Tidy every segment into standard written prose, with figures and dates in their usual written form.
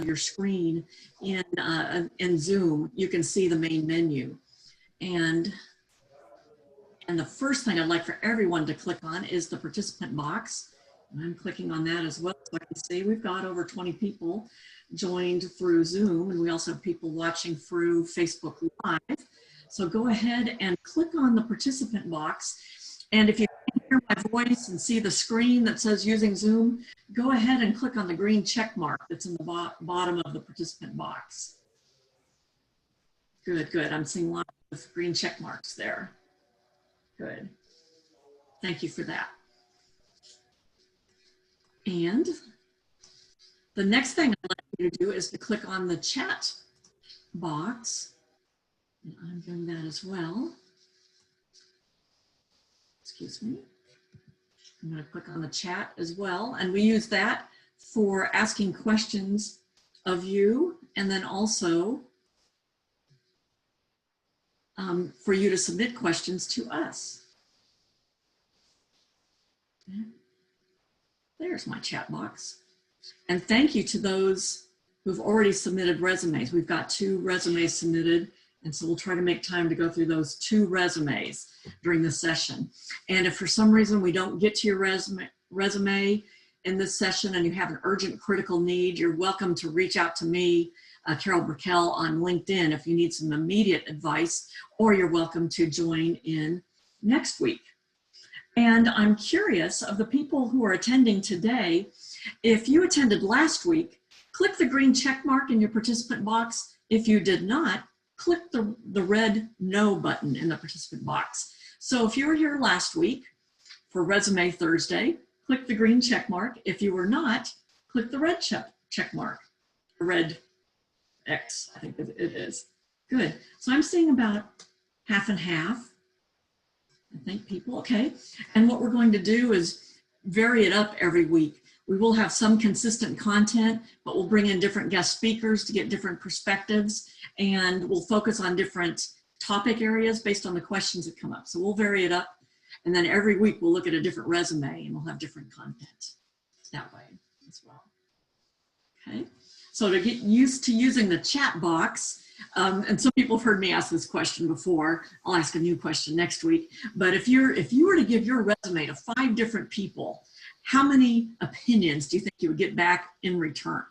your screen in Zoom, you can see the main menu. And the first thing I'd like for everyone to click on is the participant box. And I'm clicking on that as well, so I can see we've got over 20 people joined through Zoom, and we also have people watching through Facebook Live. So go ahead and click on the participant box. And if you can hear my voice and see the screen that says using Zoom, go ahead and click on the green check mark that's in the bottom of the participant box. Good, good. I'm seeing lots of green check marks there. Good. Thank you for that. And the next thing I'd like you to do is to click on the chat box. And I'm doing that as well. Excuse me. I'm going to click on the chat as well. And we use that for asking questions of you, and then also for you to submit questions to us. Okay. There's my chat box. And thank you to those who've already submitted resumes. We've got 2 resumes submitted, and so we'll try to make time to go through those 2 resumes during the session. And if for some reason we don't get to your resume in this session and you have an urgent critical need, you're welcome to reach out to me, Carol Brickell, on LinkedIn if you need some immediate advice, or you're welcome to join in next week. And I'm curious, of the people who are attending today, if you attended last week, click the green check mark in your participant box. If you did not, click the red no button in the participant box. So if you were here last week for Resume Thursday, click the green check mark. If you were not, click the red check mark, the red X, I think it is. Good. So I'm seeing about half and half. I think people, okay. And what we're going to do is vary it up every week. We will have some consistent content, but we'll bring in different guest speakers to get different perspectives, and we'll focus on different topic areas based on the questions that come up. So we'll vary it up, and then every week we'll look at a different resume and we'll have different content that way as well. Okay, so to get used to using the chat box, and some people have heard me ask this question before. I'll ask a new question next week. But if you were to give your resume to 5 different people, how many opinions do you think you would get back in return?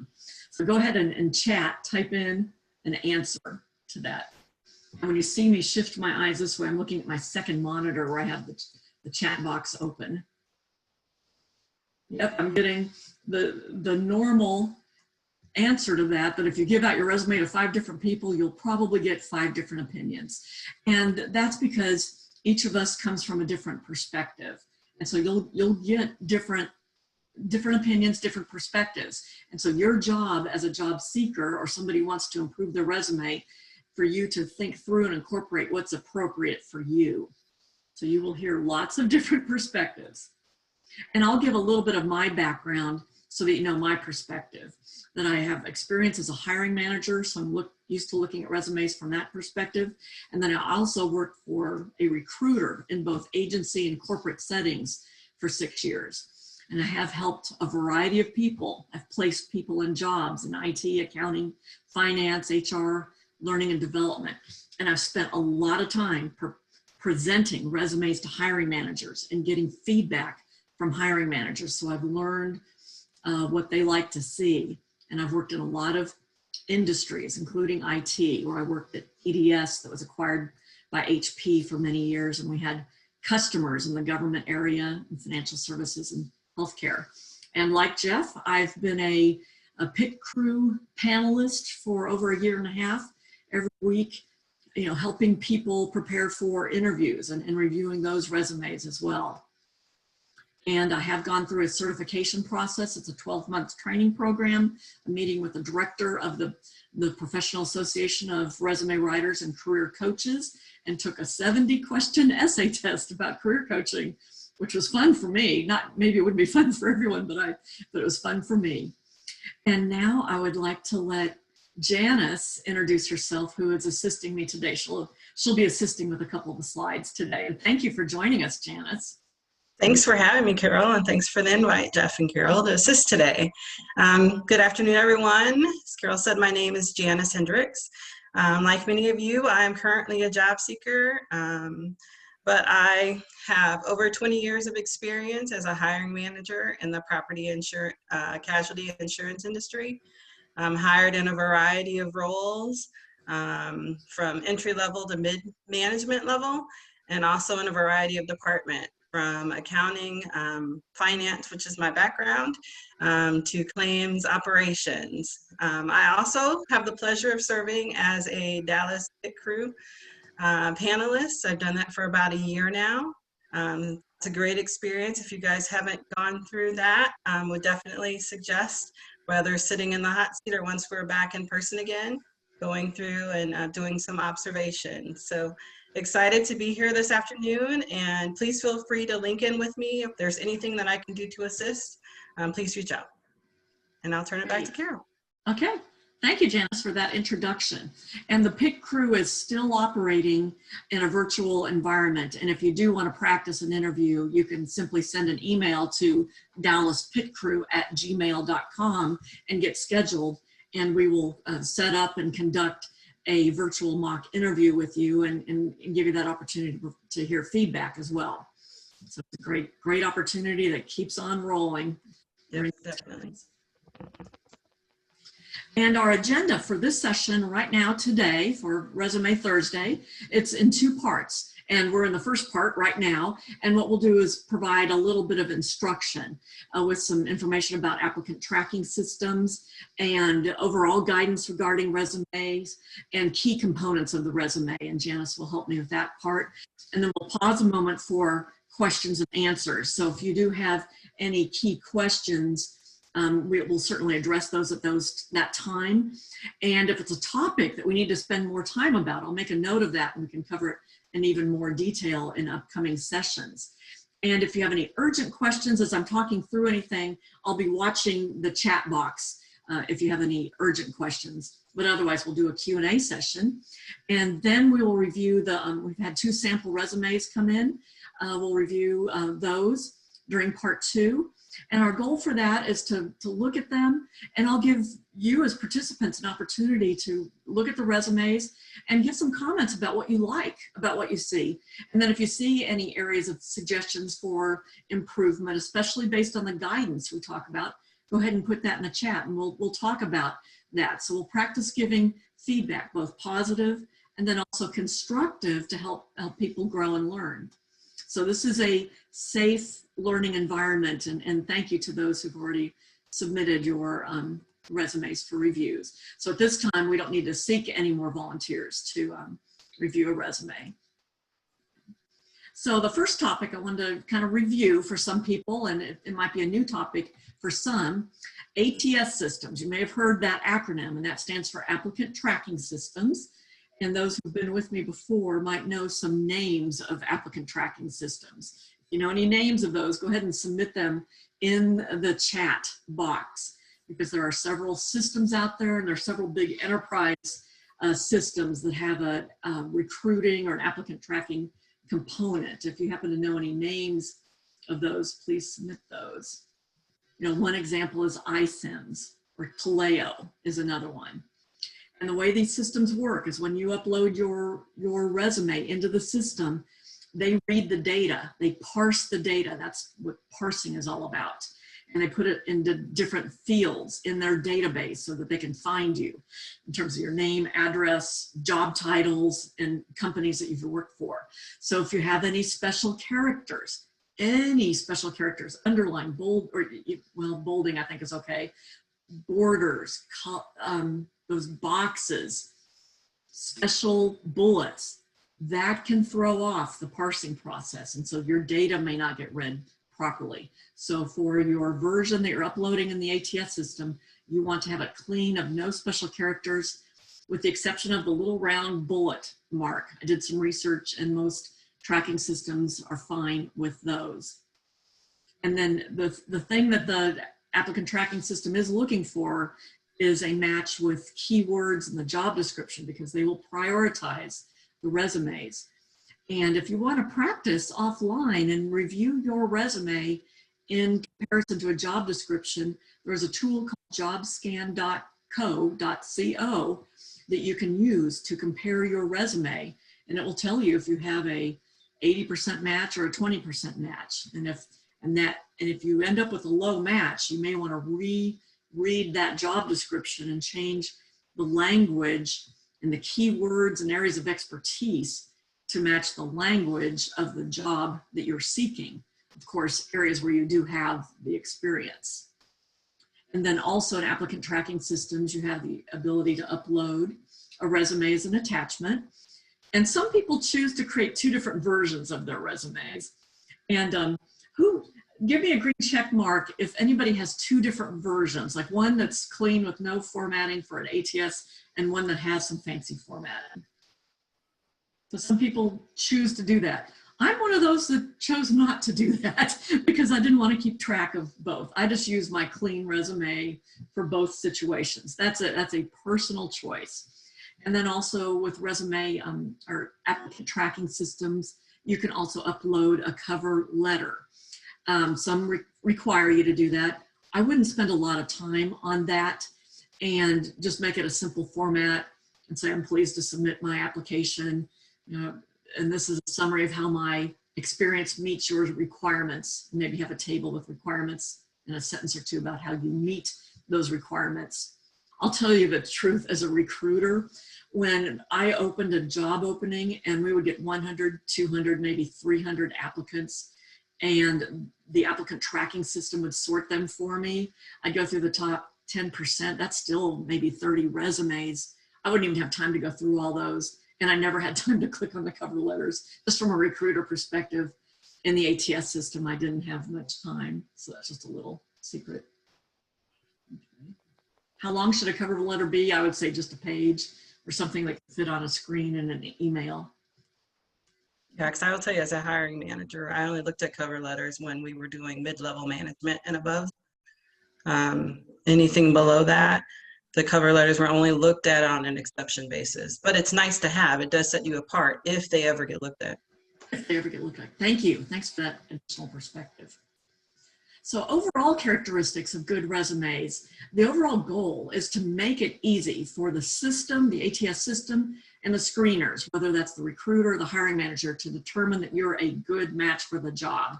So go ahead and chat, type in an answer to that. And when you see me shift my eyes this way, I'm looking at my second monitor where I have the chat box open. Yep, I'm getting the normal answer to that if you give out your resume to 5 different people, you'll probably get 5 different opinions. And that's because each of us comes from a different perspective. And so you'll get different opinions, different perspectives. And so your job as a job seeker or somebody who wants to improve their resume, for you to think through and incorporate what's appropriate for you. So you will hear lots of different perspectives. And I'll give a little bit of my background so that you know my perspective. That I have experience as a hiring manager, so I'm used to looking at resumes from that perspective. And then I also worked for a recruiter in both agency and corporate settings for 6 years. And I have helped a variety of people. I've placed people in jobs in IT, accounting, finance, HR, learning and development. And I've spent a lot of time presenting resumes to hiring managers and getting feedback from hiring managers. So I've learned what they like to see. And I've worked in a lot of industries, including IT, where I worked at EDS that was acquired by HP for many years. And we had customers in the government area and financial services and healthcare. And like Jeff, I've been a pit crew panelist for over 1.5 years, every week, helping people prepare for interviews and reviewing those resumes as well. And I have gone through a certification process. It's a 12-month training program, a meeting with the director of the Professional Association of Resume Writers and Career Coaches, and took a 70-question essay test about career coaching, which was fun for me. Maybe it wouldn't be fun for everyone, but it was fun for me. And now I would like to let Janice introduce herself, who is assisting me today. She'll be assisting with a couple of the slides today. And thank you for joining us, Janice. Thanks for having me, Carol, and thanks for the invite, Jeff and Carol, to assist today. Good afternoon, everyone. As Carol said, my name is Janice Hendricks. Like many of you, I am currently a job seeker, but I have over 20 years of experience as a hiring manager in the property casualty insurance industry. I'm hired in a variety of roles, from entry level to mid-management level, and also in a variety of departments, from accounting, finance, which is my background, to claims operations. I also have the pleasure of serving as a Dallas Pit Crew panelist. I've done that for about a year now. It's a great experience. If you guys haven't gone through that, would definitely suggest, whether sitting in the hot seat or once we're back in person again, going through and doing some observations. So excited to be here this afternoon, and please feel free to link in with me if there's anything that I can do to assist. Please reach out, and I'll turn it back to Carol. Okay. Thank you, Janice, for that introduction. And the PIT crew is still operating in a virtual environment. And if you do want to practice an interview, you can simply send an email to dallaspitcrew@gmail.com and get scheduled. And we will set up and conduct a virtual mock interview with you and give you that opportunity to hear feedback as well. So it's a great opportunity that keeps on rolling. Yes, definitely. And our agenda for this session right now today for Resume Thursday, it's in two parts. And we're in the first part right now. And what we'll do is provide a little bit of instruction with some information about applicant tracking systems and overall guidance regarding resumes and key components of the resume. And Janice will help me with that part. And then we'll pause a moment for questions and answers. So if you do have any key questions, we will certainly address those at that time. And if it's a topic that we need to spend more time about, I'll make a note of that and we can cover it in even more detail in upcoming sessions. And if you have any urgent questions as I'm talking through anything, I'll be watching the chat box if you have any urgent questions. But otherwise, we'll do a Q&A session. And then we will review we've had 2 sample resumes come in. We'll review those during part 2. And our goal for that is to look at them, and I'll give you as participants an opportunity to look at the resumes and give some comments about what you like, about what you see. And then if you see any areas of suggestions for improvement, especially based on the guidance we talk about, go ahead and put that in the chat and we'll talk about that. So we'll practice giving feedback, both positive and then also constructive, to help people grow and learn. So this is a safe learning environment, and thank you to those who've already submitted your resumes for reviews. So at this time, we don't need to seek any more volunteers to review a resume. So the first topic I wanted to kind of review for some people, and it might be a new topic for some, ATS systems. You may have heard that acronym, and that stands for Applicant Tracking Systems. And those who've been with me before might know some names of applicant tracking systems. If you know any names of those, go ahead and submit them in the chat box, because there are several systems out there, and there are several big enterprise systems that have a recruiting or an applicant tracking component. If you happen to know any names of those, please submit those. You know, one example is iSIMS, or Taleo is another one. And the way these systems work is when you upload your resume into the system, they read the data, they parse the data. That's what parsing is all about. And they put it into different fields in their database so that they can find you in terms of your name, address, job titles, and companies that you've worked for. So if you have any special characters, underline, bold, or well, bolding I think is okay, borders, those boxes, special bullets, that can throw off the parsing process. And so your data may not get read properly. So for your version that you're uploading in the ATS system, you want to have it clean of no special characters, with the exception of the little round bullet mark. I did some research, and most tracking systems are fine with those. And then the thing that the applicant tracking system is looking for is a match with keywords in the job description, because they will prioritize the resumes. And if you want to practice offline and review your resume in comparison to a job description, there's a tool called jobscan.co that you can use to compare your resume. And it will tell you if you have a 80% match or a 20% match. And if you end up with a low match, you may want to reread that job description and change the language and the keywords and areas of expertise to match the language of the job that you're seeking. Of course, areas where you do have the experience. And then also in applicant tracking systems, you have the ability to upload a resume as an attachment. And some people choose to create two different versions of their resumes. And give me a green check mark if anybody has two different versions, like one that's clean with no formatting for an ATS and one that has some fancy formatting. So some people choose to do that. I'm one of those that chose not to do that because I didn't want to keep track of both. I just use my clean resume for both situations. That's a personal choice. And then also with resume or applicant tracking systems, you can also upload a cover letter. Some require you to do that. I wouldn't spend a lot of time on that and just make it a simple format and say, I'm pleased to submit my application. And this is a summary of how my experience meets your requirements. Maybe have a table with requirements and a sentence or two about how you meet those requirements. I'll tell you the truth, as a recruiter, when I opened a job opening and we would get 100, 200, maybe 300 applicants, and the applicant tracking system would sort them for me, I'd go through the top 10%. That's still maybe 30 resumes. I wouldn't even have time to go through all those. And I never had time to click on the cover letters. Just from a recruiter perspective, in the ATS system, I didn't have much time. So that's just a little secret. Okay. How long should a cover letter be? I would say just a page or something that can fit on a screen in an email. Yeah, because I will tell you, as a hiring manager, I only looked at cover letters when we were doing mid-level management and above. Anything below that, the cover letters were only looked at on an exception basis. But it's nice to have. It does set you apart if they ever get looked at. If they ever get looked at. Thank you. Thanks for that additional perspective. So overall characteristics of good resumes, the overall goal is to make it easy for the system, the ATS system, and the screeners, whether that's the recruiter or the hiring manager, to determine that you're a good match for the job.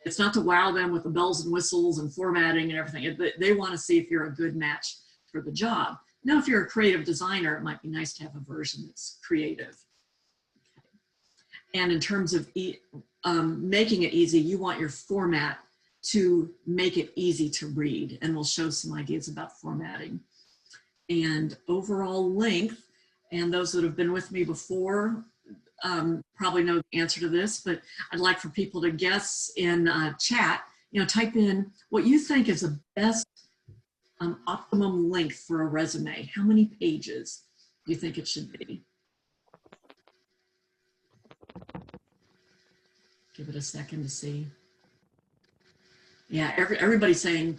It's not to wow them with the bells and whistles and formatting and everything. They want to see if you're a good match for the job. Now, if you're a creative designer, it might be nice to have a version that's creative. Okay. And in terms of making it easy, you want your format to make it easy to read, and we'll show some ideas about formatting. And overall length, and those that have been with me before probably know the answer to this, but I'd like for people to guess in chat, type in what you think is the best optimum length for a resume. How many pages do you think it should be? Give it a second to see. Yeah, everybody's saying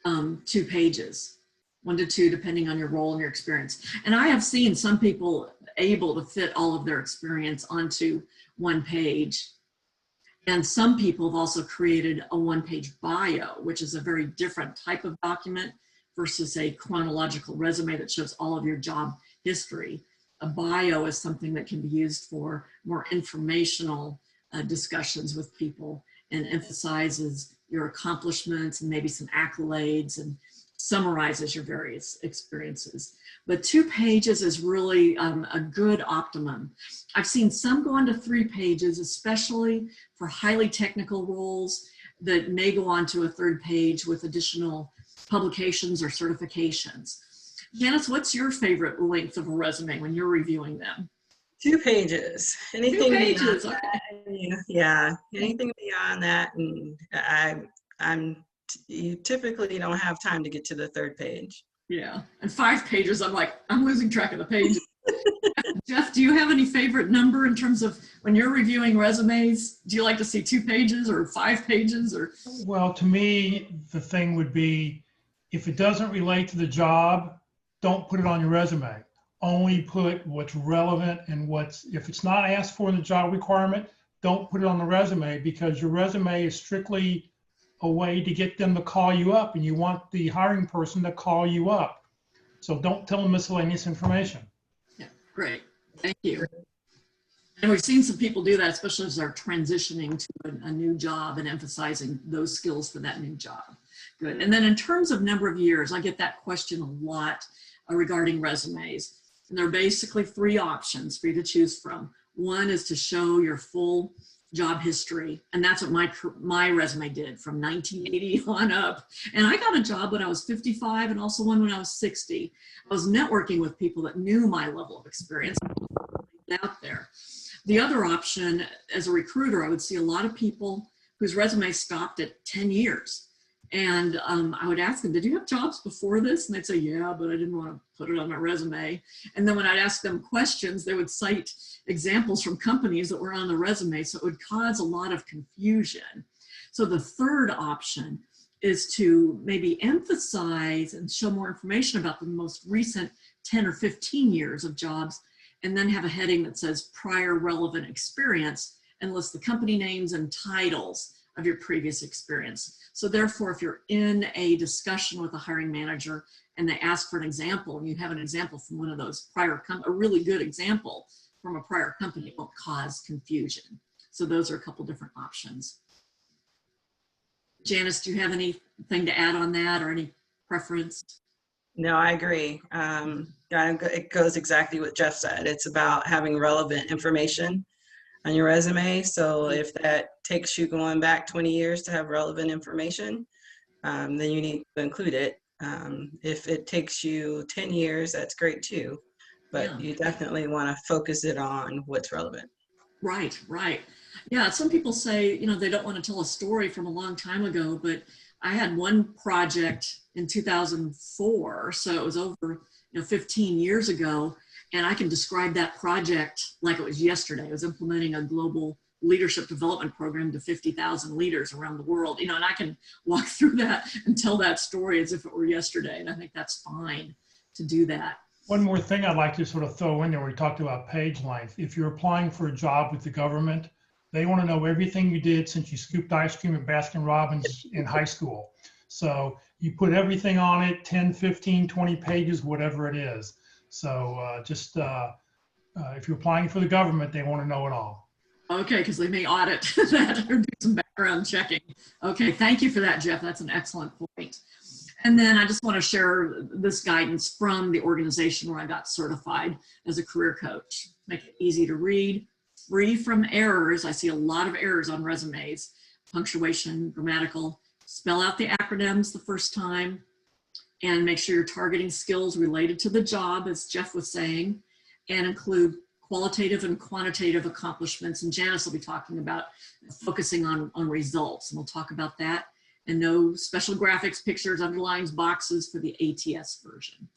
2 pages, 1 to 2, depending on your role and your experience. And I have seen some people able to fit all of their experience onto 1 page. And some people have also created a 1-page bio, which is a very different type of document versus a chronological resume that shows all of your job history. A bio is something that can be used for more informational discussions with people and emphasizes your accomplishments and maybe some accolades and summarizes your various experiences. But 2 pages is really a good optimum. I've seen some go on to 3 pages, especially for highly technical roles that may go on to a 3rd page with additional publications or certifications. Janice, what's your favorite length of a resume when you're reviewing them? 2 pages. Anything 2 pages, beyond okay. that, yeah, anything beyond that, and you typically don't have time to get to the 3rd page. Yeah, and 5 pages, I'm losing track of the pages. Jeff, do you have any favorite number in terms of when you're reviewing resumes? Do you like to see 2 pages or 5 pages or? Well, to me, the thing would be, if it doesn't relate to the job, don't put it on your resume. only put what's relevant and if it's not asked for in the job requirement, don't put it on the resume, because your resume is strictly a way to get them to call you up, and you want the hiring person to call you up. So don't tell them miscellaneous information. Yeah, great. Thank you. And we've seen some people do that, especially as they're transitioning to a new job and emphasizing those skills for that new job. Good. And then in terms of number of years, I get that question a lot regarding resumes. And there are basically 3 options for you to choose from. One is to show your full job history, and that's what my resume did from 1980 on up. And I got a job when I was 55 and also one when I was 60. I was networking with people that knew my level of experience out there. The other option, as a recruiter, I would see a lot of people whose resumes stopped at 10 years. And I would ask them, did you have jobs before this? And they'd say, yeah, but I didn't want to put it on my resume. And then when I'd ask them questions, they would cite examples from companies that were on the resume. So it would cause a lot of confusion. So the third option is to maybe emphasize and show more information about the most recent 10 or 15 years of jobs, and then have a heading that says prior relevant experience and list the company names and titles of your previous experience. So therefore, if you're in a discussion with a hiring manager and they ask for an example, and you have an example from one of those prior, a really good example from a prior company, it won't cause confusion. So those are a couple different options. Janice, do you have anything to add on that, or any preference? No, I agree. It goes exactly what Jeff said. It's about having relevant information on your resume. So if that takes you going back 20 years to have relevant information, then you need to include it. If it takes you 10 years, that's great too. But you definitely want to focus it on what's relevant. Right, right. Yeah, some people say, they don't want to tell a story from a long time ago, but I had one project in 2004, so it was over 15 years ago, and I can describe that project like it was yesterday. I was implementing a global leadership development program to 50,000 leaders around the world, and I can walk through that and tell that story as if it were yesterday, and I think that's fine to do that. One more thing I'd like to sort of throw in there, we talked about page length. If you're applying for a job with the government, they want to know everything you did since you scooped ice cream at Baskin Robbins in high school. So you put everything on it, 10, 15, 20 pages, whatever it is. So if you're applying for the government, they want to know it all. Okay, because they may audit that or do some background checking. Okay, thank you for that, Jeff. That's an excellent point. And then I just want to share this guidance from the organization where I got certified as a career coach. Make it easy to read, free from errors. I see a lot of errors on resumes, punctuation, grammatical. Spell out the acronyms the first time, and make sure you're targeting skills related to the job, as Jeff was saying, and include qualitative and quantitative accomplishments. And Janice will be talking about focusing on results, and we'll talk about that. And no special graphics, pictures, underlines, boxes for the ATS version.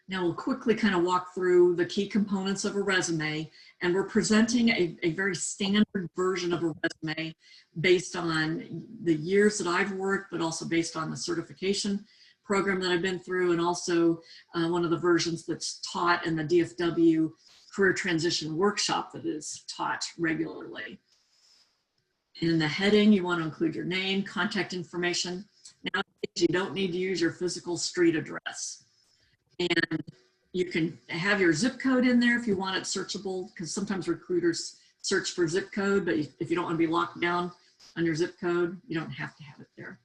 Now we'll quickly kind of walk through the key components of a resume, and we're presenting a very standard version of a resume based on the years that I've worked, but also based on the certification program that I've been through, and also one of the versions that's taught in the DFW career transition workshop that is taught regularly. In the heading, you want to include your name, contact information. Now you don't need to use your physical street address. And you can have your zip code in there if you want it searchable, because sometimes recruiters search for zip code, but if you don't want to be locked down on your zip code, you don't have to have it there.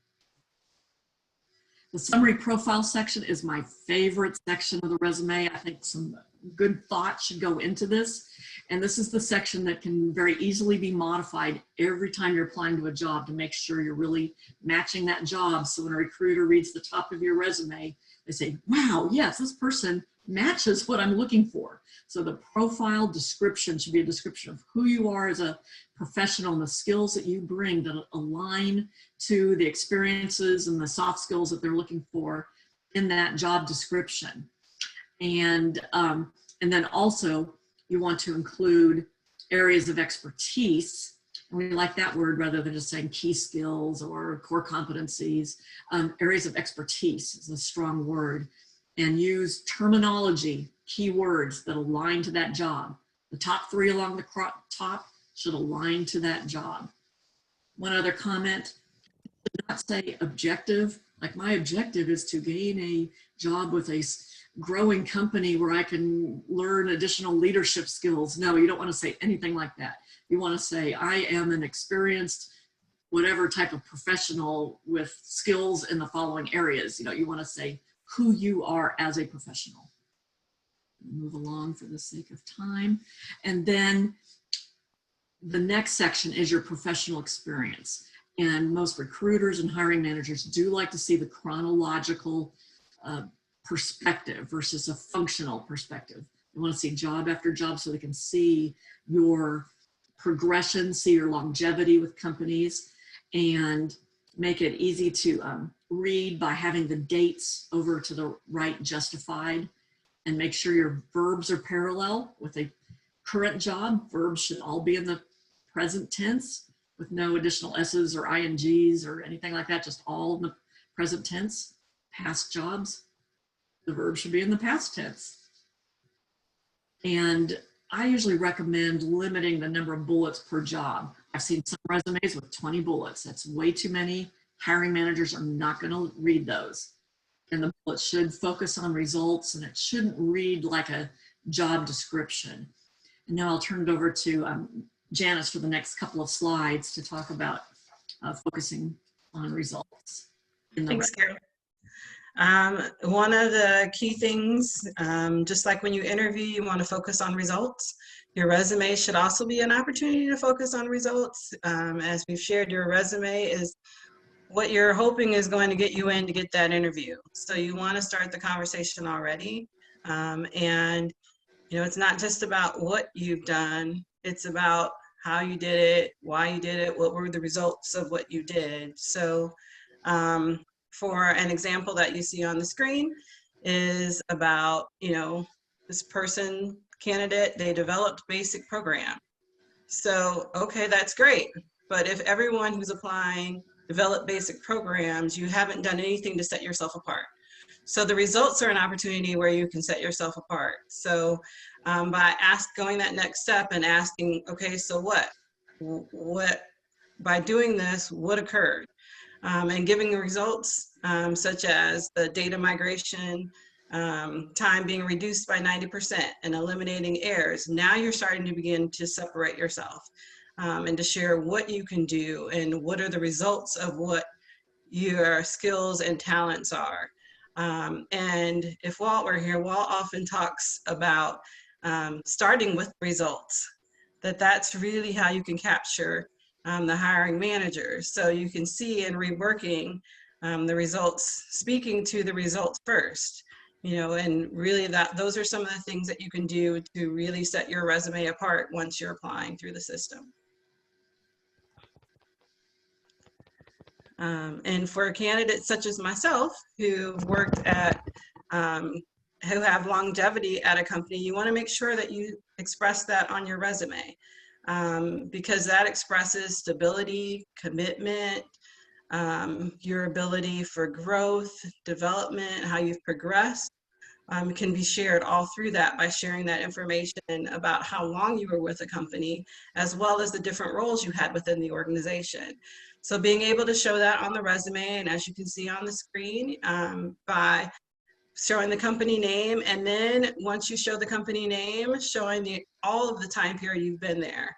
The summary profile section is my favorite section of the resume. I think some good thought should go into this. And this is the section that can very easily be modified every time you're applying to a job to make sure you're really matching that job. So when a recruiter reads the top of your resume, they say, wow, yes, this person matches what I'm looking for. So the profile description should be a description of who you are as a professional and the skills that you bring that align to the experiences and the soft skills that they're looking for in that job description. And then also you want to include areas of expertise. And we like that word rather than just saying key skills or core competencies. Areas of expertise is a strong word. and use terminology, keywords that align to that job. The top 3 along the top should align to that job. One other comment, do not say objective. Like, my objective is to gain a job with a growing company where I can learn additional leadership skills. No, you don't want to say anything like that. You want to say, I am an experienced whatever type of professional with skills in the following areas. You know, you want to say who you are as a professional. Move along for the sake of time. And then the next section is your professional experience. And most recruiters and hiring managers do like to see the chronological perspective versus a functional perspective. They want to see job after job so they can see your progression, see your longevity with companies, and make it easy to read by having the dates over to the right justified, and make sure your verbs are parallel with a current job. Verbs should all be in the present tense with no additional S's or INGs or anything like that, just all in the present tense. Past jobs, the verb should be in the past tense. And I usually recommend limiting the number of bullets per job. I've seen some resumes with 20 bullets. That's way too many. Hiring managers are not going to read those. And the bullet should focus on results, and it shouldn't read like a job description. And now I'll turn it over to Janice for the next couple of slides to talk about focusing on results. Thanks, Carol. One of the key things, just like when you interview, you want to focus on results. Your resume should also be an opportunity to focus on results. As we've shared, your resume is what you're hoping is going to get you in to get that interview. So you want to start the conversation already. And, you know, it's not just about what you've done, it's about how you did it, why you did it, what were the results of what you did. So for an example that you see on the screen is about, you know, this person, candidate, they developed basic program. So, okay, that's great. But if everyone who's applying developed basic programs, you haven't done anything to set yourself apart. So the results are an opportunity where you can set yourself apart. So by going that next step and asking, okay, so what, by doing this, what occurred? And giving the results such as the data migration, time being reduced by 90% and eliminating errors. Now you're starting to begin to separate yourself and to share what you can do and what are the results of what your skills and talents are. And if Walt were here, Walt often talks about starting with results, that's really how you can capture the hiring manager. So you can see in reworking the results, speaking to the results first, you know, and really those are some of the things that you can do to really set your resume apart once you're applying through the system. And for candidates such as myself who've worked at, who have longevity at a company, you want to make sure that you express that on your resume because that expresses stability, commitment, your ability for growth, development, how you've progressed. Can be shared all through that by sharing that information about how long you were with a company, as well as the different roles you had within the organization. So being able to show that on the resume, and as you can see on the screen, by showing the company name, and then once you show the company name, showing all of the time period you've been there.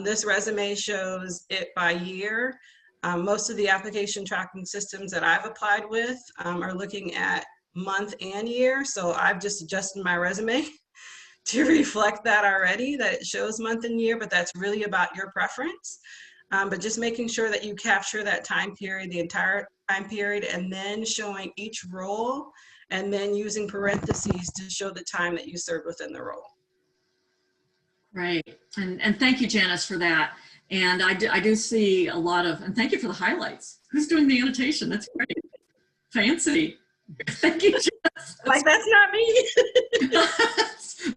This resume shows it by year. Most of the application tracking systems that I've applied with are looking at month and year. So I've just adjusted my resume to reflect that already, that it shows month and year, but that's really about your preference. But just making sure that you capture that time period, the entire time period, and then showing each role, and then using parentheses to show the time that you served within the role. Right, and thank you, Janice, for that. And I do see a lot of, and thank you for the highlights. Who's doing the annotation? That's great. Fancy. Thank you, Janice. Like, that's not me.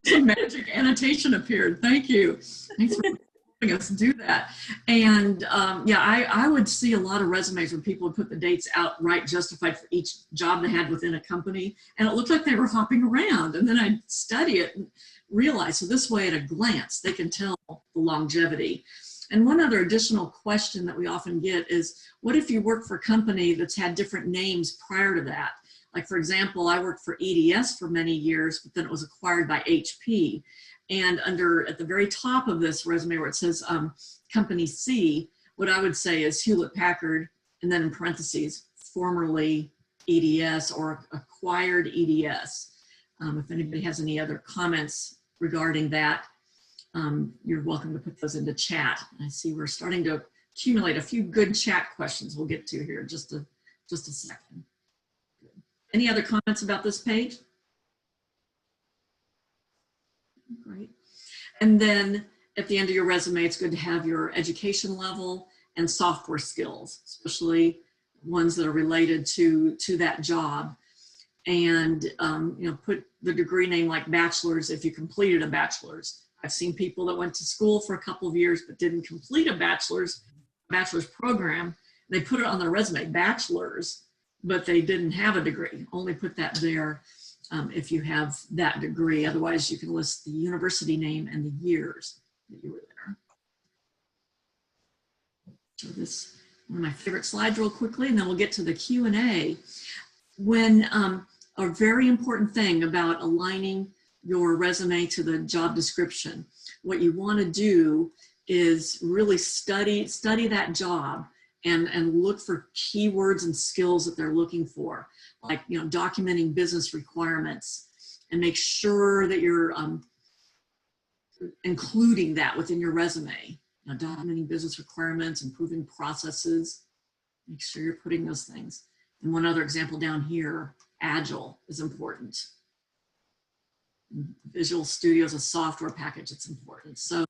Some magic annotation appeared. Thank you. Thanks for helping us do that. And yeah, I would see a lot of resumes where people would put the dates outright justified for each job they had within a company. And it looked like they were hopping around. And then I'd study it and realize, so this way at a glance, they can tell the longevity. And one other additional question that we often get is, what if you work for a company that's had different names prior to that? Like, for example, I worked for EDS for many years, but then it was acquired by HP. And at the very top of this resume where it says Company C, what I would say is Hewlett Packard, and then in parentheses, formerly EDS or acquired EDS. If anybody has any other comments regarding that, you're welcome to put those into chat. I see we're starting to accumulate a few good chat questions we'll get to here in just a second. Any other comments about this page? Great. And then at the end of your resume, it's good to have your education level and software skills, especially ones that are related to that job. And you know, put the degree name like bachelor's if you completed a bachelor's. I've seen people that went to school for a couple of years but didn't complete a bachelor's program. They put it on their resume, bachelor's, but they didn't have a degree. Only put that there if you have that degree. Otherwise, you can list the university name and the years that you were there. So this, one of my favorite slides real quickly, and then we'll get to the Q&A. When a very important thing about aligning your resume to the job description, what you want to do is really study that job and look for keywords and skills that they're looking for, like, you know, documenting business requirements, and make sure that you're including that within your resume. You know, documenting business requirements, improving processes, make sure you're putting those things. And one other example down here, Agile is important. Visual Studio is a software package, it's important. So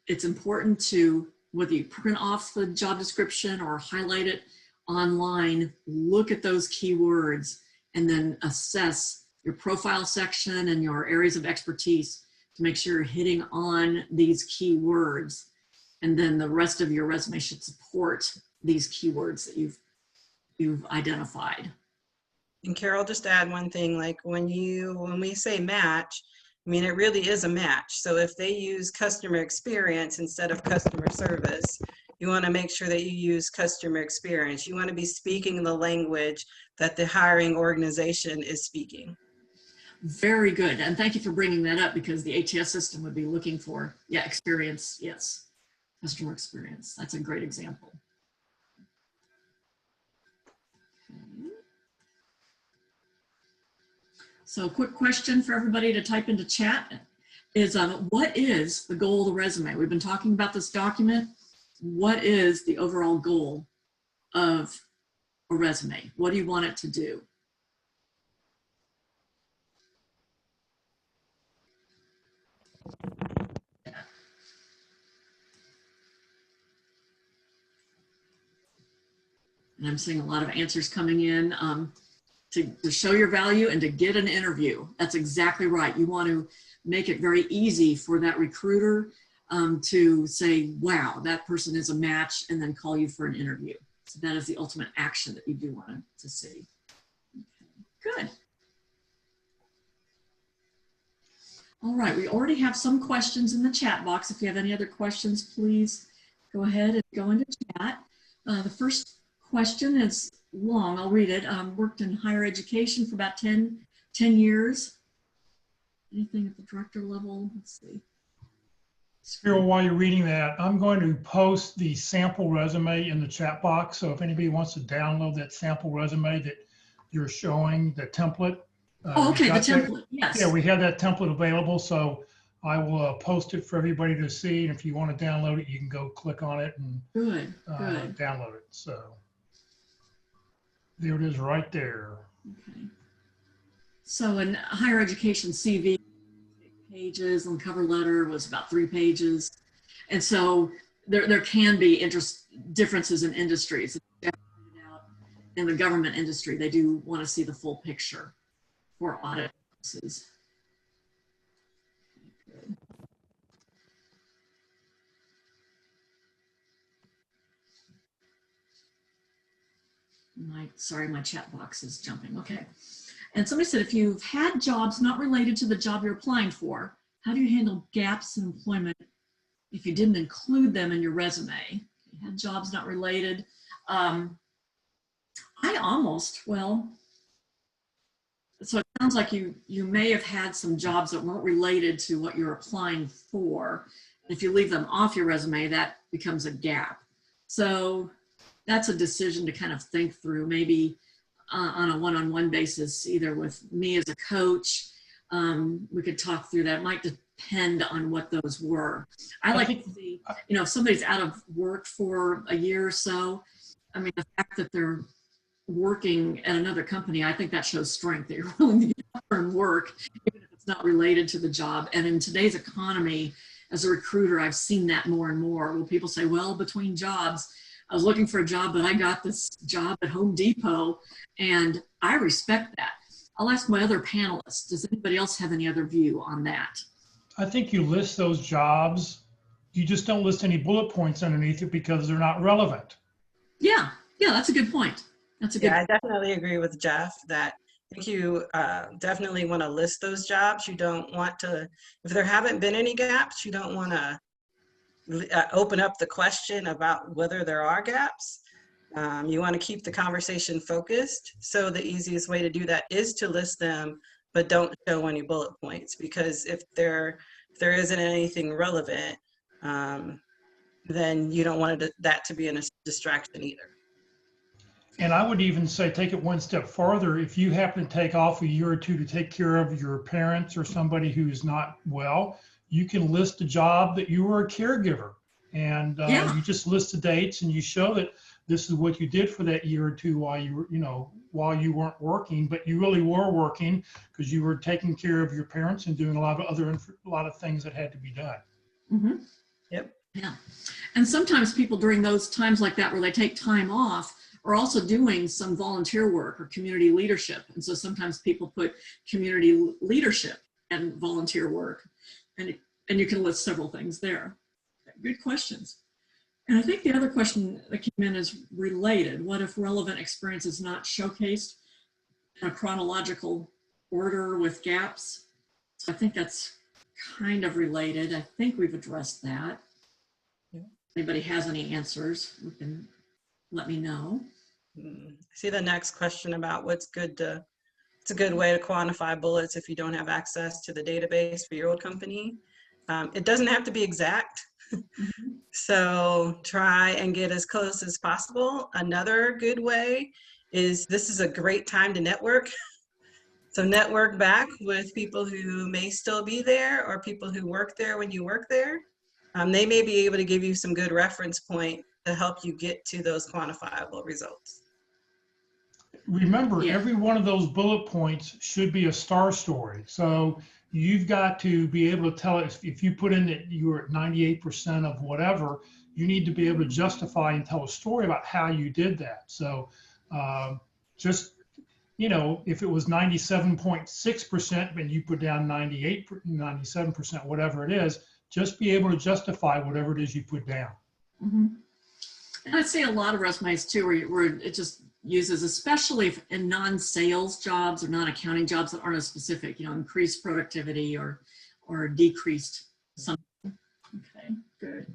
it's important to, whether you print off the job description or highlight it online, look at those keywords and then assess your profile section and your areas of expertise to make sure you're hitting on these keywords. And then the rest of your resume should support these keywords that you've identified. And Carol, just to add one thing, like when we say match, I mean, it really is a match. So if they use customer experience instead of customer service, you want to make sure that you use customer experience. You want to be speaking the language that the hiring organization is speaking. Very good. And thank you for bringing that up, because the ATS system would be looking for, yeah, experience. Yes. Customer experience. That's a great example. So a quick question for everybody to type into chat is, what is the goal of the resume? We've been talking about this document. What is the overall goal of a resume? What do you want it to do? And I'm seeing a lot of answers coming in. To show your value and to get an interview. That's exactly right. You want to make it very easy for that recruiter to say, wow, that person is a match, and then call you for an interview. So that is the ultimate action that you do want to see. Okay. Good. All right, we already have some questions in the chat box. If you have any other questions, please go ahead and go into chat. The first question is long, I'll read it. Worked in higher education for about 10 years. Anything at the director level? Let's see. Carol, while you're reading that, I'm going to post the sample resume in the chat box. So if anybody wants to download that sample resume that you're showing, the template. Oh, okay, the template, yes. Yeah, we have that template available. So I will post it for everybody to see. And if you want to download it, you can go click on it and good. Download it. So there it is right there. Okay. So in higher education, CV pages and cover letter was about 3 pages. And so there can be differences in industries. In the government industry, they do want to see the full picture for audit purposes. Good. Sorry, my chat box is jumping. Okay. And somebody said, if you've had jobs not related to the job you're applying for, how do you handle gaps in employment if you didn't include them in your resume? You had jobs not related. So it sounds like you may have had some jobs that weren't related to what you're applying for. If you leave them off your resume, that becomes a gap. So that's a decision to kind of think through, maybe on a one-on-one basis, either with me as a coach. We could talk through that. It might depend on what those were. I like to see, if somebody's out of work for a year or so, I mean, the fact that they're working at another company, I think that shows strength, that you're willing to get out there and work, even if it's not related to the job. And in today's economy, as a recruiter, I've seen that more and more. Well, people say, well, between jobs, I was looking for a job, but I got this job at Home Depot, and I respect that. I'll ask my other panelists, does anybody else have any other view on that? I think you list those jobs. You just don't list any bullet points underneath it because they're not relevant. Yeah, that's a good point. That's a good I definitely agree with Jeff that I think you definitely want to list those jobs. You don't want to, if there haven't been any gaps, you don't want to open up the question about whether there are gaps. You want to keep the conversation focused. So the easiest way to do that is to list them, but don't show any bullet points, because if there isn't anything relevant, then you don't want that to be a distraction either. And I would even say, take it one step farther. If you happen to take off a year or two to take care of your parents or somebody who's not well, you can list a job that you were a caregiver, and you just list the dates and you show that this is what you did for that year or two while you were, while you weren't working, but you really were working because you were taking care of your parents and doing a lot of things that had to be done. Mm-hmm. Yep. Yeah. And sometimes people during those times like that where they take time off are also doing some volunteer work or community leadership. And so sometimes people put community leadership and volunteer work, and you can list several things there. Good questions. And I think the other question that came in is related. What if relevant experience is not showcased in a chronological order with gaps? So I think that's kind of related. I think we've addressed that. Yeah. If anybody has any answers, you can let me know. I see the next question about it's a good way to quantify bullets if you don't have access to the database for your old company. It doesn't have to be exact. Mm-hmm. So try and get as close as possible. Another good way is, this is a great time to network. So network back with people who may still be there or people who work there when you work there. They may be able to give you some good reference point to help you get to those quantifiable results. Remember, every one of those bullet points should be a star story. So you've got to be able to tell it. If you put in that you were at 98% of whatever, you need to be able to justify and tell a story about how you did that. So just, if it was 97.6% and you put down 98, 97%, whatever it is, just be able to justify whatever it is you put down. Mm-hmm. And I'd say a lot of resumes too, where it just uses, especially in non-sales jobs or non-accounting jobs that aren't as specific, increased productivity or decreased something. Okay, good.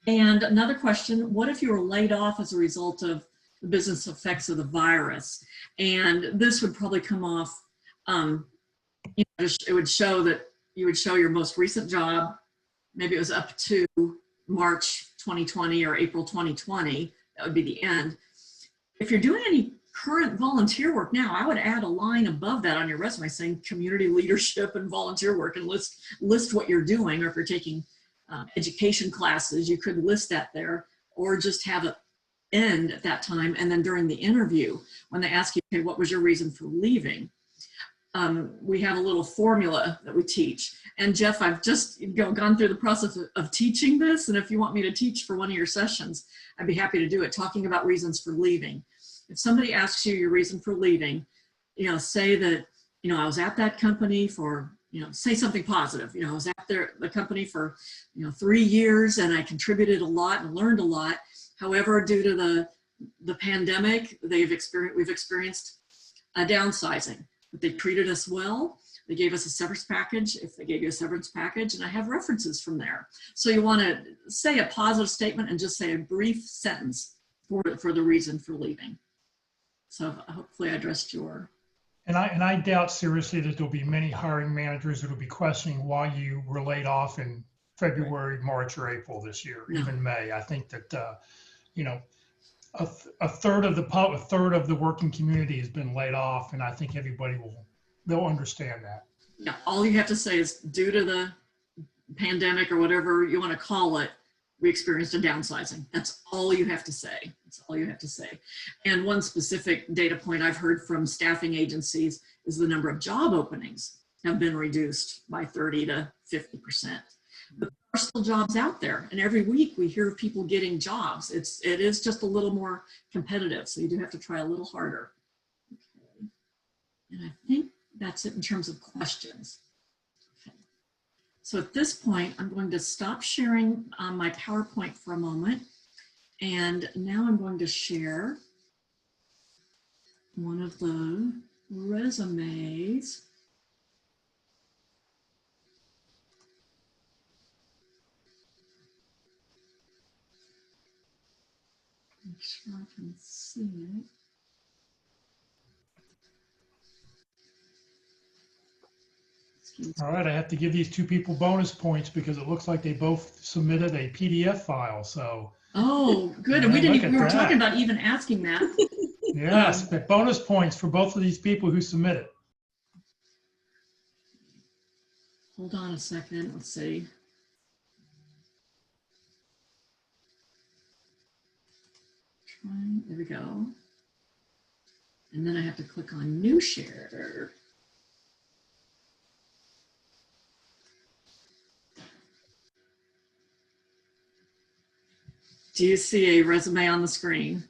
And another question, what if you were laid off as a result of the business effects of the virus? And this would probably come off, it would show that you would show your most recent job. Maybe it was up to March 2020 or April 2020, that would be the end. If you're doing any current volunteer work now, I would add a line above that on your resume saying community leadership and volunteer work, and list what you're doing. Or if you're taking education classes, you could list that there, or just have it end at that time. And then during the interview, when they ask you, okay, what was your reason for leaving? We have a little formula that we teach. And Jeff, I've just gone through the process of teaching this. And if you want me to teach for one of your sessions, I'd be happy to do it, talking about reasons for leaving. If somebody asks you your reason for leaving, say that, I was at that company for, say something positive. I was at the company for, 3 years and I contributed a lot and learned a lot. However, due to the the pandemic, we've experienced a downsizing, but they treated us well. They gave us a severance package, if they gave you a severance package, and I have references from there. So you want to say a positive statement and just say a brief sentence for the reason for leaving. So hopefully I addressed your. And I doubt seriously that there'll be many hiring managers that will be questioning why you were laid off in February, March, or April this year, No. even May. I think that, you know, a third of the working community has been laid off, and I think they'll understand that. Yeah, all you have to say is due to the pandemic or whatever you want to call it, we experienced a downsizing. That's all you have to say. That's all you have to say. And one specific data point I've heard from staffing agencies is the number of job openings have been reduced by 30 to 50%. But there are still jobs out there, and every week we hear of people getting jobs. It is just a little more competitive, so you do have to try a little harder. Okay. And I think that's it in terms of questions. Okay. So at this point, I'm going to stop sharing my PowerPoint for a moment. And now I'm going to share one of the resumes. Make sure I can see it. All right, I have to give these two people bonus points because it looks like they both submitted a PDF file. So. Oh, good. And we were talking about even asking that. Yes, but bonus points for both of these people who submitted. Hold on a second. Let's see. There we go. And then I have to click on New Share. Do you see a resume on the screen?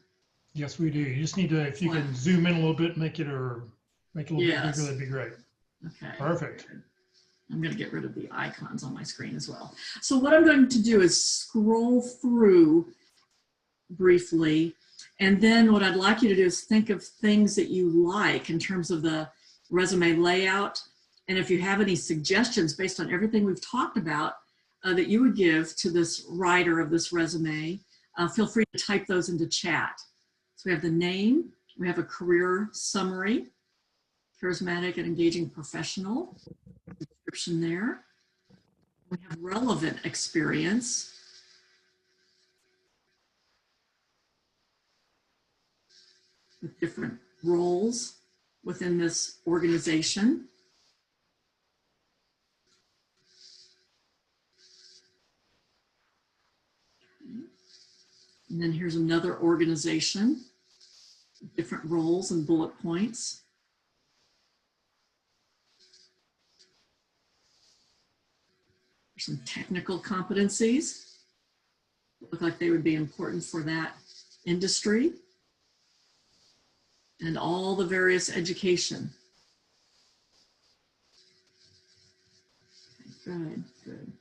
Yes, we do. You just need to, if you can zoom in a little bit, make it a little bit bigger, that'd be great. Okay. Perfect. I'm going to get rid of the icons on my screen as well. So what I'm going to do is scroll through briefly, and then what I'd like you to do is think of things that you like in terms of the resume layout. And if you have any suggestions based on everything we've talked about that you would give to this writer of this resume, feel free to type those into chat. So we have the name, we have a career summary, charismatic and engaging professional, description there. We have relevant experience. With different roles within this organization. And then here's another organization, different roles and bullet points. There's some technical competencies that look like they would be important for that industry. And all the various education. Good, good.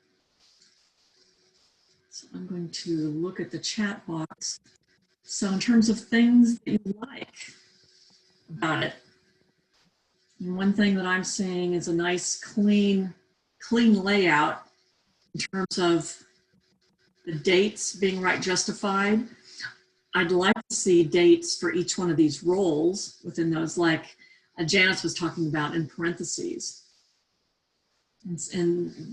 So I'm going to look at the chat box. So in terms of things that you like about it, and one thing that I'm seeing is a nice clean layout in terms of the dates being right justified. I'd like to see dates for each one of these roles within those, like Janice was talking about in parentheses. And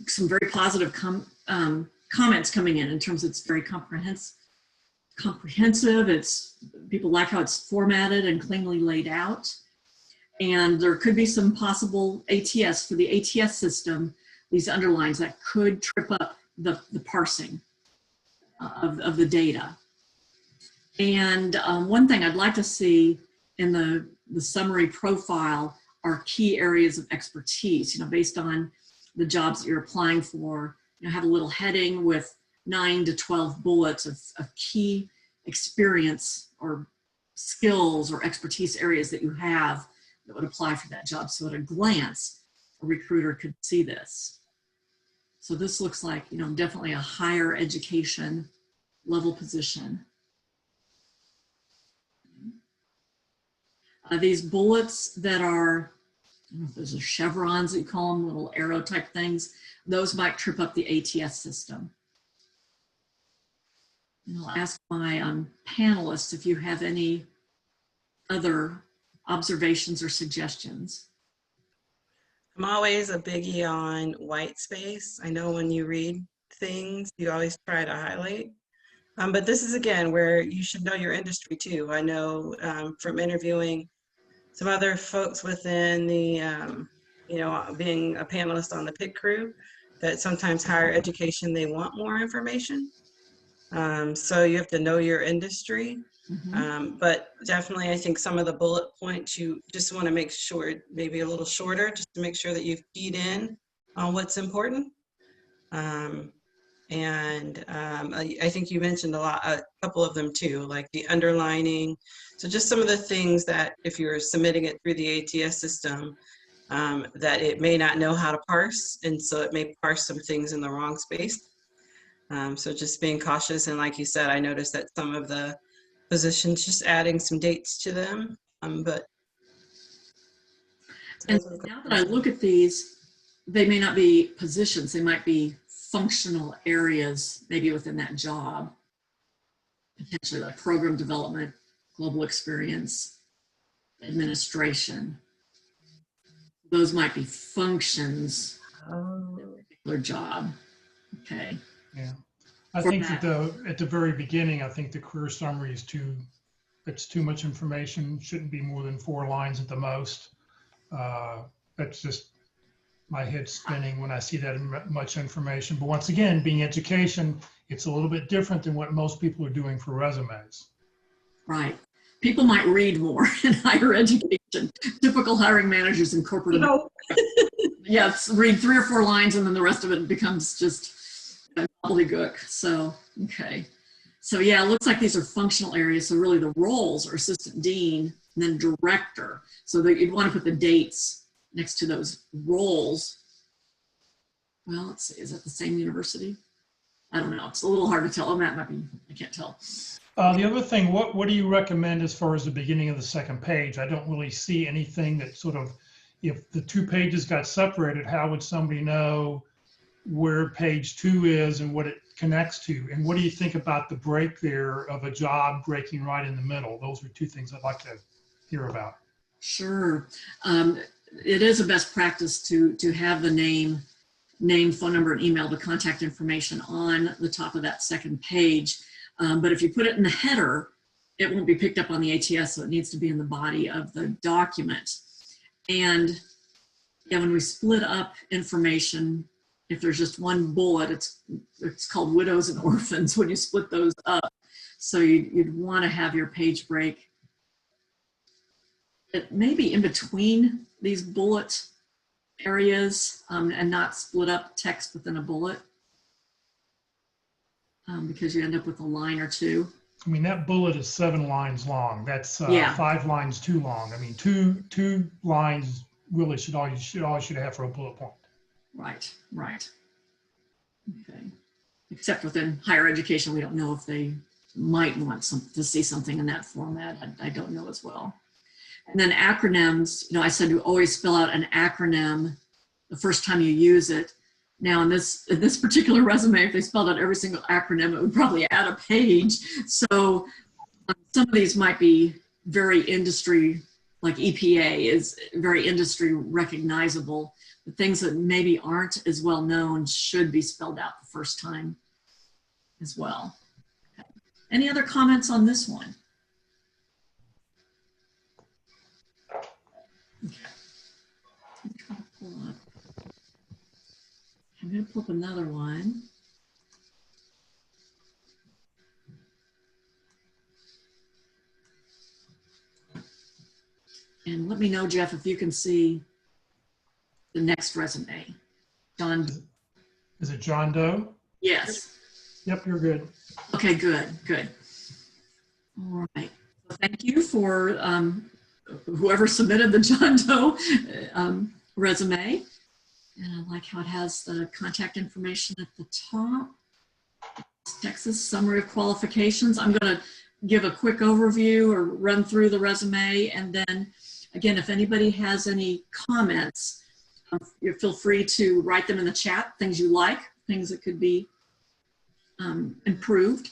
some very positive comments coming in terms of it's very comprehensive. It's, people like how it's formatted and cleanly laid out. And there could be some possible ATS for the ATS system, these underlines that could trip up the parsing of the data. And one thing I'd like to see in the summary profile are key areas of expertise, based on the jobs that you're applying for. Have a little heading with 9 to 12 bullets of key experience or skills or expertise areas that you have that would apply for that job. So at a glance, a recruiter could see this. So this looks like, definitely a higher education level position. These bullets that are, I don't know if those are chevrons that you call them, little arrow type things, those might trip up the ATS system. And I'll ask my panelists if you have any other observations or suggestions. I'm always a biggie on white space. I know when you read things, you always try to highlight. But this is, again, where you should know your industry too. I know from interviewing some other folks within the, you know, being a panelist on the PIC crew, that sometimes higher education, they want more information. So you have to know your industry. But definitely, I think some of the bullet points, you just want to make sure, maybe a little shorter, just to make sure that you've keyed in on what's important. I think you mentioned a couple of them too, like the underlining. So just some of the things that if you're submitting it through the ATS system, that it may not know how to parse, and so it may parse some things in the wrong space. So just being cautious, and like you said, I noticed that some of the positions, just adding some dates to them. And now that I look at these, they may not be positions, they might be functional areas, maybe within that job, potentially like program development, global experience, administration. Those might be functions of a particular job. Okay. Yeah. I think that at the very beginning, I think the career summary is it's too much information. Shouldn't be more than 4 lines at the most. That's just my head spinning when I see that much information. But once again, being education, it's a little bit different than what most people are doing for resumes. Right. People might read more in higher education. Typical hiring managers in corporate. Yes, read 3 or 4 lines and then the rest of it becomes just gobbledygook. So, okay. So yeah, it looks like these are functional areas. So really the roles are assistant dean and then director. So that you'd want to put the dates next to those roles. Well, let's see, is that the same university? I don't know. It's a little hard to tell. Oh, that might be, I can't tell. The other thing, what do you recommend as far as the beginning of the second page? I don't really see anything that sort of, if the 2 pages got separated, how would somebody know where page 2 is and what it connects to? And what do you think about the break there of a job breaking right in the middle? Those are 2 things I'd like to hear about. Sure. It is a best practice to have the name, phone number, and email, the contact information on the top of that second page. But if you put it in the header, it won't be picked up on the ATS, so it needs to be in the body of the document. And yeah, when we split up information, if there's just one bullet, it's called widows and orphans when you split those up. So you'd want to have your page break maybe in between these bullet areas and not split up text within a bullet because you end up with a line or 2. I mean, that bullet is 7 lines long. That's 5 lines too long. I mean, two lines really should all you should have for a bullet point. Right, right. Okay. Except within higher education, we don't know if they might want to see something in that format. I don't know as well. And then acronyms, you know, I said to always spell out an acronym the first time you use it. Now in this particular resume, if they spelled out every single acronym, it would probably add a page. So some of these might be very industry, like EPA is very industry recognizable. The things that maybe aren't as well known should be spelled out the first time as well. Okay. Any other comments on this one? Okay. I'm going to pull up another one. And let me know, Jeff, if you can see the next resume. John. Is it John Doe? Yes. Yep, you're good. Okay, good, good. All right. Well, thank you for whoever submitted the John Doe resume. And I like how it has the contact information at the top. Texas summary of qualifications. I'm going to give a quick overview or run through the resume, and then Again, if anybody has any comments, you feel free to write them in the chat, things you like, things that could be improved.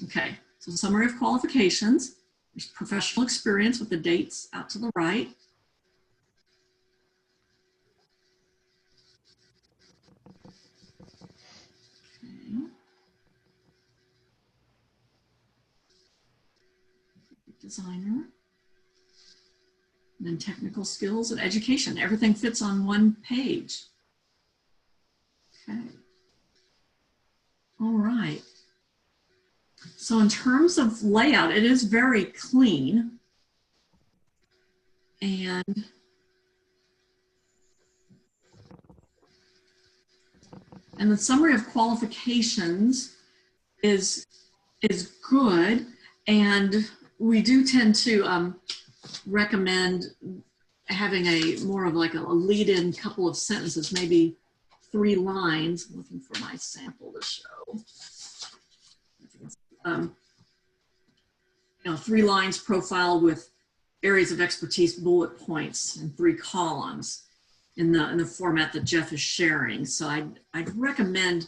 Okay, so summary of qualifications. There's professional experience with the dates out to the right. Okay. Designer. And then technical skills and education. Everything fits on one page. Okay. All right. So in terms of layout, it is very clean. And the summary of qualifications is good. And we do tend to recommend having a more of like a lead-in couple of sentences, maybe 3 lines. I'm looking for my sample to show. 3 lines profile with areas of expertise, bullet points, and 3 columns in the format that Jeff is sharing. So I'd recommend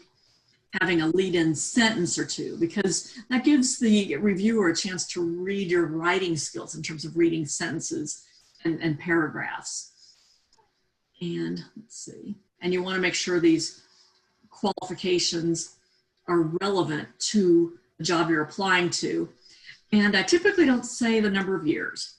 having a lead-in sentence or 2, because that gives the reviewer a chance to read your writing skills in terms of reading sentences and paragraphs. And let's see, and you want to make sure these qualifications are relevant to the job you're applying to. And I typically don't say the number of years,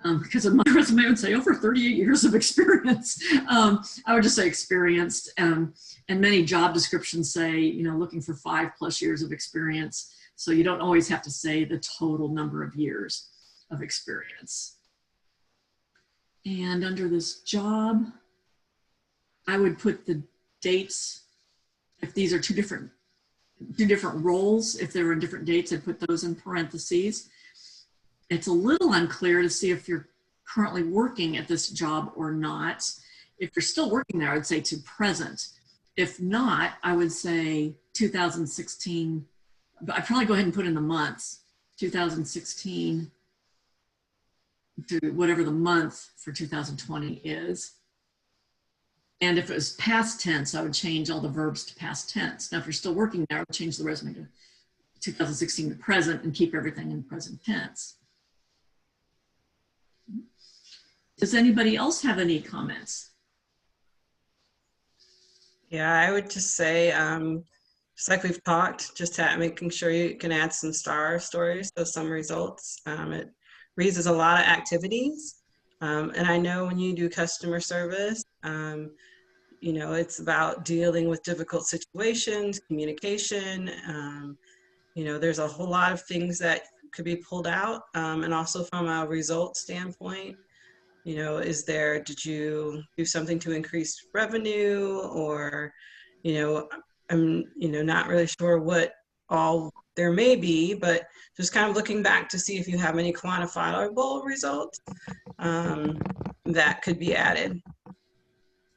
because in my resume would say over 38 years of experience. I would just say experienced. And many job descriptions say, looking for 5+ years of experience. So you don't always have to say the total number of years of experience. And under this job, I would put the dates. If these are two different roles, if they were in different dates, I'd put those in parentheses. It's a little unclear to see if you're currently working at this job or not. If you're still working there, I would say to present. If not, I would say 2016, but I'd probably go ahead and put in the months, 2016 to whatever the month for 2020 is. And if it was past tense, I would change all the verbs to past tense. Now, if you're still working there, I would change the resume to 2016 to present and keep everything in present tense. Does anybody else have any comments? Yeah, I would just say, just like we've talked, just making sure you can add some star stories, so some results. It reads as a lot of activities. And I know when you do customer service, it's about dealing with difficult situations, communication. There's a whole lot of things that could be pulled out. And also from a result standpoint, did you do something to increase revenue, or, I'm, not really sure what all there may be, but just kind of looking back to see if you have any quantifiable results that could be added.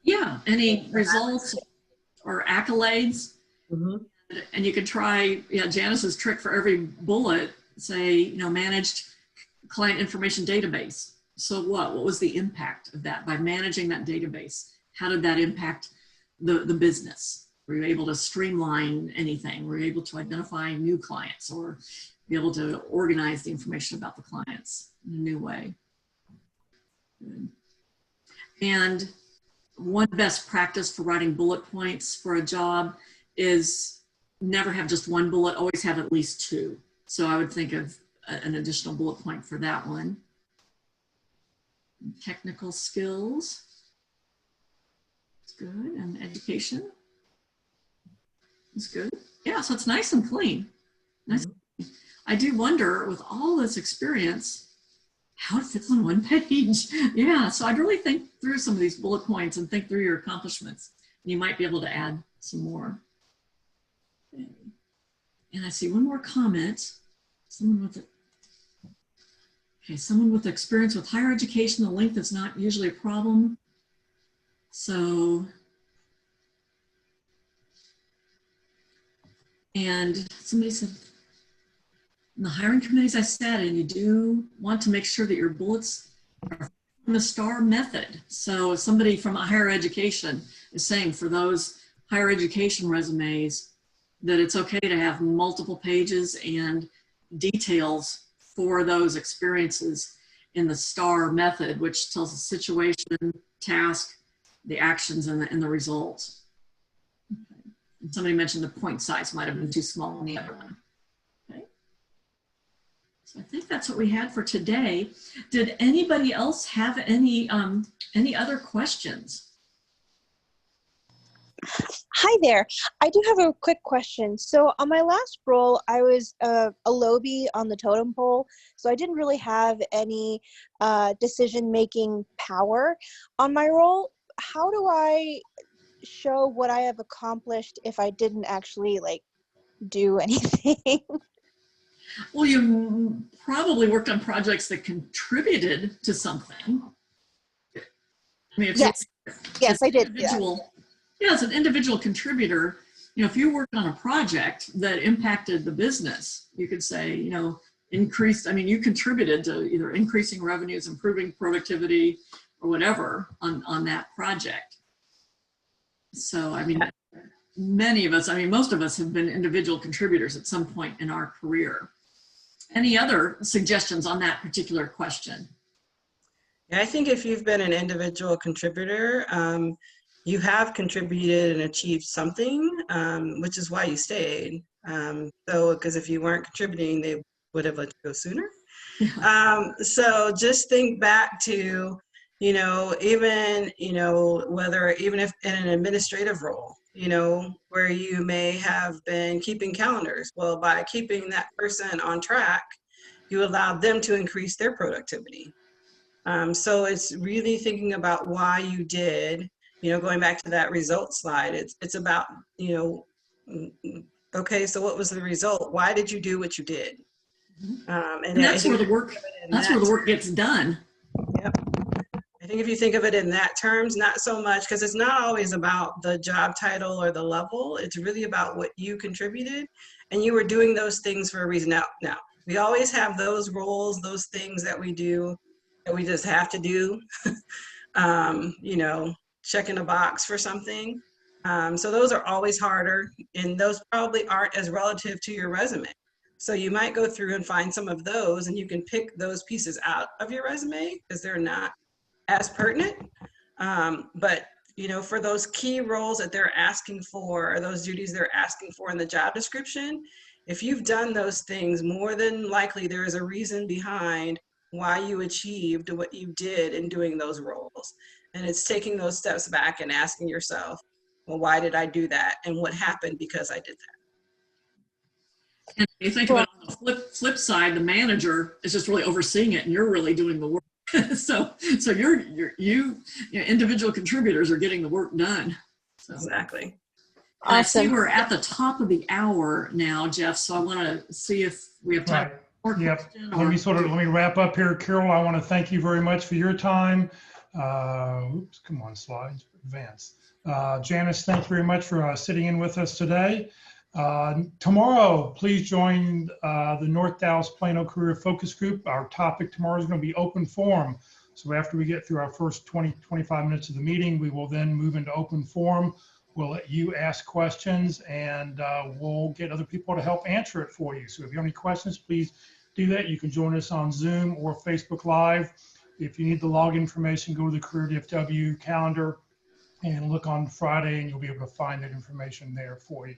Yeah, any results or accolades. Mm-hmm. And you could try, Janice's trick for every bullet, say, managed client information database. So what was the impact of that by managing that database? How did that impact the business? Were you able to streamline anything? Were you able to identify new clients or be able to organize the information about the clients in a new way? Good. And one best practice for writing bullet points for a job is never have just one bullet, always have at least 2. So I would think of an additional bullet point for that one. Technical skills. It's good. And education. It's good. Yeah, so it's nice and clean. Nice. Mm-hmm. I do wonder, with all this experience, how it fits on one page. Yeah, so I'd really think through some of these bullet points and think through your accomplishments. You might be able to add some more. Okay. And I see one more comment. Someone with experience with higher education, the length is not usually a problem. So, and somebody said, in the hiring committees I sat in, you do want to make sure that your bullets are The STAR method. So somebody from higher education is saying for those higher education resumes that it's okay to have multiple pages and details for those experiences in the STAR method, which tells the situation, task, the actions, and the results. Okay. Somebody mentioned the point size might have been too small on the other one. Okay. So I think that's what we had for today. Did anybody else have any other questions? Hi there. I do have a quick question. So on my last role, I was a lobby on the totem pole, so I didn't really have any decision-making power on my role. How do I show what I have accomplished if I didn't actually like do anything? Well, you probably worked on projects that contributed to something. I mean, Yes, I did. Yeah, as an individual contributor, you know, if you worked on a project that impacted the business, you could say, you know, you contributed to either increasing revenues, improving productivity, or whatever on that project. So, I mean, most of us have been individual contributors at some point in our career. Any other suggestions on that particular question? Yeah, I think if you've been an individual contributor, you have contributed and achieved something, which is why you stayed. Because if you weren't contributing, they would have let you go sooner. So just think back to, you know, even if in an administrative role, you know, where you may have been keeping calendars. Well, by keeping that person on track, you allowed them to increase their productivity. So it's really thinking about why you did. You know, going back to that results slide, it's about, you know, okay, so what was the result? Why did you do what you did? And that's where the work gets done. Yep. I think if you think of it in that terms, not so much, because it's not always about the job title or the level. It's really about what you contributed, and you were doing those things for a reason. Now, we always have those roles, those things that we do that we just have to do. You know, checking a box for something. So those are always harder, and those probably aren't as relative to your resume. So you might go through and find some of those, and you can pick those pieces out of your resume because they're not as pertinent. But you know, for those key roles that they're asking for, or those duties they're asking for in the job description, if you've done those things, more than likely there is a reason behind why you achieved what you did in doing those roles. And it's taking those steps back and asking yourself, well, why did I do that? And what happened because I did that? And you think about it on the flip side, the manager is just really overseeing it and you're really doing the work. so you individual contributors are getting the work done. So. Exactly. Awesome. I see we're at the top of the hour now, Jeff. So I want to see if we have time. Right. Yep. Let me wrap up here. Carol, I want to thank you very much for your time. Oops, come on, slides, advance. Janice, thank you very much for sitting in with us today. Tomorrow, please join the North Dallas Plano Career Focus Group. Our topic tomorrow is going to be open forum. So after we get through our first 20-25 minutes of the meeting, we will then move into open forum. We'll let you ask questions, and we'll get other people to help answer it for you. So if you have any questions, please do that. You can join us on Zoom or Facebook Live. If you need the login information, go to the CareerDFW calendar and look on Friday, and you'll be able to find that information there for you.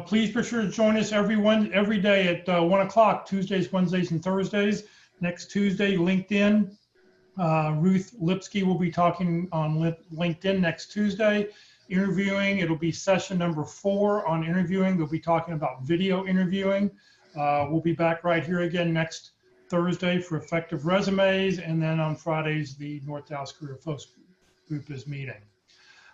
Please be sure to join us every day at 1 o'clock, Tuesdays, Wednesdays, and Thursdays. Next Tuesday, LinkedIn. Ruth Lipsky will be talking on LinkedIn next Tuesday. Interviewing, it'll be session number 4 on interviewing. They'll be talking about video interviewing. We'll be back right here again next Thursday for effective resumes, and then on Fridays, the North Dallas Career Focus Group is meeting.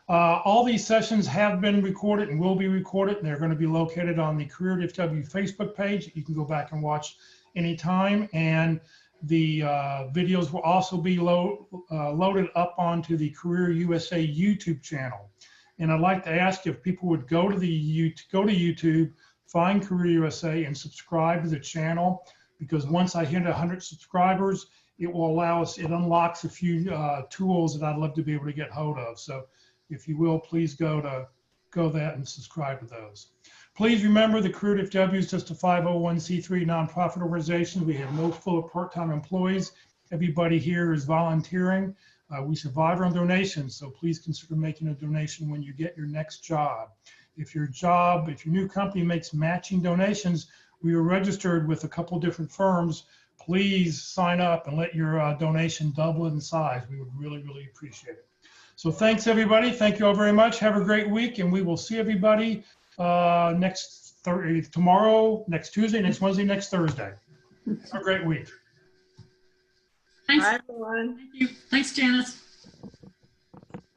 All these sessions have been recorded and will be recorded. They're going to be located on the CareerDFW Facebook page. You can go back and watch anytime, and the videos will also be loaded up onto the Career USA YouTube channel. And I'd like to ask if people would go to YouTube, find Career USA, and subscribe to the channel, because once I hit 100 subscribers, it will allow us, it unlocks a few tools that I'd love to be able to get hold of. So if you will, please go that and subscribe to those. Please remember the CareerDFW is just a 501c3 nonprofit organization. We have no full or part-time employees. Everybody here is volunteering. We survive on donations, so please consider making a donation when you get your next job. If your new company makes matching donations, we are registered with a couple different firms. Please sign up and let your donation double in size. We would really, really appreciate it. So thanks, everybody. Thank you all very much. Have a great week, and we will see everybody tomorrow, next Tuesday, next Wednesday, next Thursday. Have a great week. Thanks. Bye, everyone. Thank you. Thanks, Janice.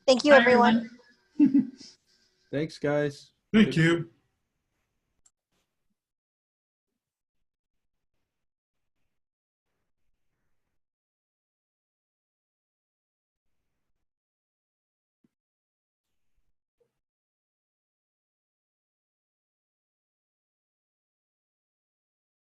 Thank you, Bye, everyone. Thanks, guys. Thank you.